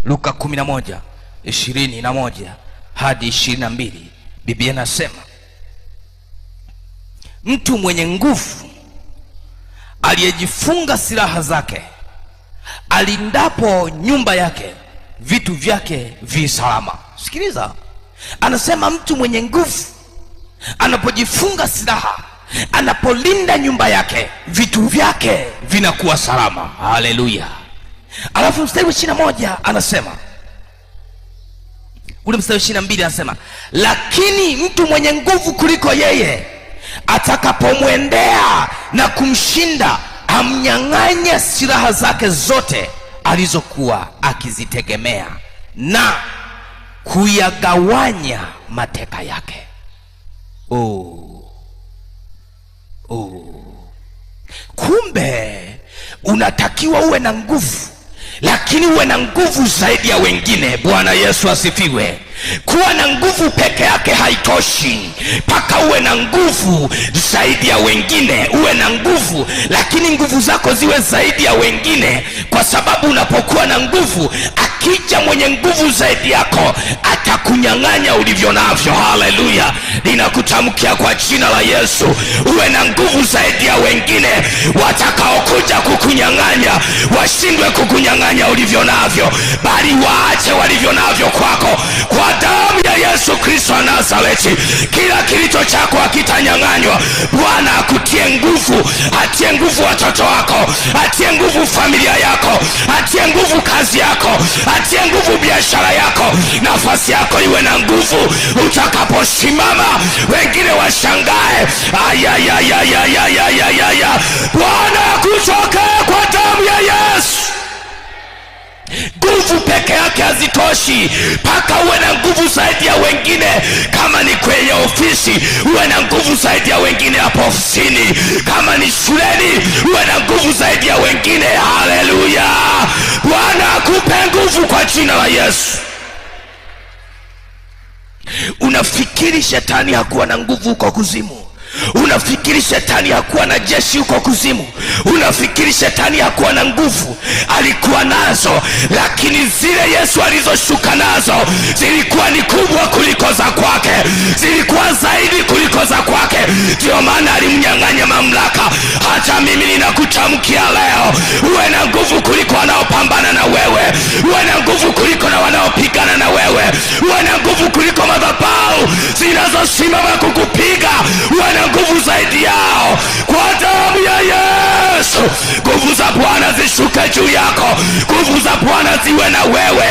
Luka 11:21 hadi 22, Biblia inasema mtu mwenye nguvu aliyejifunga silaha zake alindapo nyumba yake, vitu vyake vi salama. Sikiliza, anasema mtu mwenye nguvu anapojifunga silaha, anapolinda nyumba yake, vitu vyake vinakuwa salama. Haleluya! Alafu mstari wa 21 anasema, ule mstari wa 22 anasema, lakini mtu mwenye nguvu kuliko yeye atakapomwendea na kumshinda, amnyang'anya silaha zake zote alizokuwa akizitegemea na kuyagawanya mateka yake. Kumbe unatakiwa uwe na nguvu, lakini uwe na nguvu zaidi ya wengine. Bwana Yesu asifiwe. Kuwa na nguvu peke yake haitoshi, mpaka uwe na nguvu zaidi ya wengine. Uwe na nguvu, lakini nguvu zako ziwe zaidi ya wengine, kwa sababu unapokuwa na nguvu, akija mwenye nguvu zaidi yako atakunyang'anya ulivyo navyo. Haleluya! Ninakutamkia kwa jina la Yesu, uwe na nguvu zaidi ya wengine. Watakaokuja kukunyang'anya washindwe kukunyang'anya ulivyo navyo, bali waache walivyo navyo kwako. Kwa damu ya Yesu Kristo wa Nazareti, kila kilicho chako hakitanyang'anywa. Bwana akutie nguvu, atie nguvu watoto wako, atie nguvu familia yako, atie nguvu kazi yako, atie nguvu biashara yako. Nafasi yako iwe na nguvu. Utakaposimama wengine washangae. Bwana akutoke kwa damu ya Yesu. Nguvu peke yake hazitoshi, mpaka uwe na nguvu zaidi ya wengine. Kama ni kwenye ofisi, uwe na nguvu zaidi ya wengine hapo ofisini. Kama ni shuleni, uwe na nguvu zaidi ya wengine. Haleluya! Bwana akupe nguvu kwa jina la Yesu. Unafikiri shetani hakuwa na nguvu huko kuzimu? Unafikiri shetani hakuwa na jeshi huko kuzimu? Unafikiri shetani hakuwa na nguvu? Alikuwa nazo, lakini zile Yesu alizoshuka nazo zilikuwa ni kubwa kuliko za kwake, zilikuwa zaidi kuliko za kwake. Ndio maana alimnyang'anya mamlaka. Hata mimi ninakutamkia leo, uwe na nguvu kuliko wanaopambana na wewe, uwe na nguvu kuliko na wanaopigana na wewe, uwe na nguvu kuliko madhabahu zinazosimama kukupiga, uwe na nguvu zaidi yao kwa damu ya Yesu. Nguvu za Bwana zishuke juu yako, nguvu za Bwana ziwe na wewe.